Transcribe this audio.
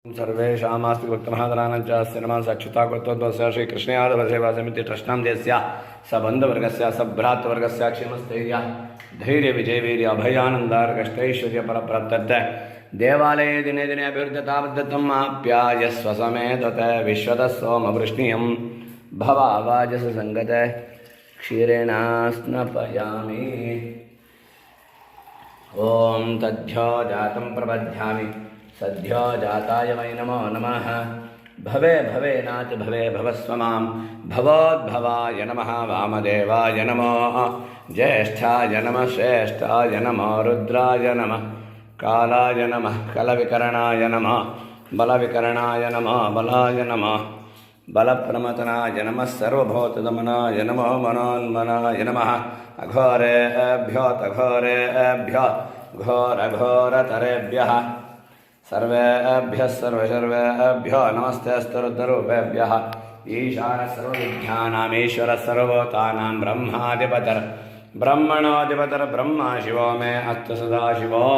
सर्वेषामास्ति भक्तमहादराणाञ्च cinema साक्षिता कृत्वस्य श्रीकृष्णयादवसेवासमिति ट्रस्ट्नां देस्य सबन्धवर्गस्य सभ्रातवर्गस्य क्षेमस्थैर्य धैर्यविजयवीर्य अभयानन्दार्गष्टैश्वर्यपरप्रत्यर्थ देवालये दिने दिने अभिवृद्धतावद्धतम् आप्यायस्व समेतत विश्वतः सोमवृष्णियं भवावाजससङ्गत क्षीरेण स्नपयामि। ॐ तद्ध्यो जातं प्रबध्यामि सद्यो जाताय वै नमो नमः। भवे भवे नाथ भवे भवस्व मां भवोद्भवाय नमः। वामदेवाय नमो ज्येष्ठाय नमः श्रेष्ठाय नमो रुद्राय नमः कालाय नमः कलविकरणाय नमः बलविकरणाय नमः बलाय नमः बलप्रमतनाय नमः सर्वभूतदमनाय नमो मनोन्मनाय नमः। अघोरेभ्यो तघोरेभ्यो घोरघोरतरेभ्यः सर्वेभ्यः सर्वशर्वेभ्यो नमस्तेऽस्तरुद्ररूपेभ्यः। ईशानः सर्वविद्यानामीश्वरः सर्वभूतानां ब्रह्माधिपतिर्ब्रह्मणोऽधिपतिर्ब्रह्मा शिवो मे अस्तु सदाशिवो।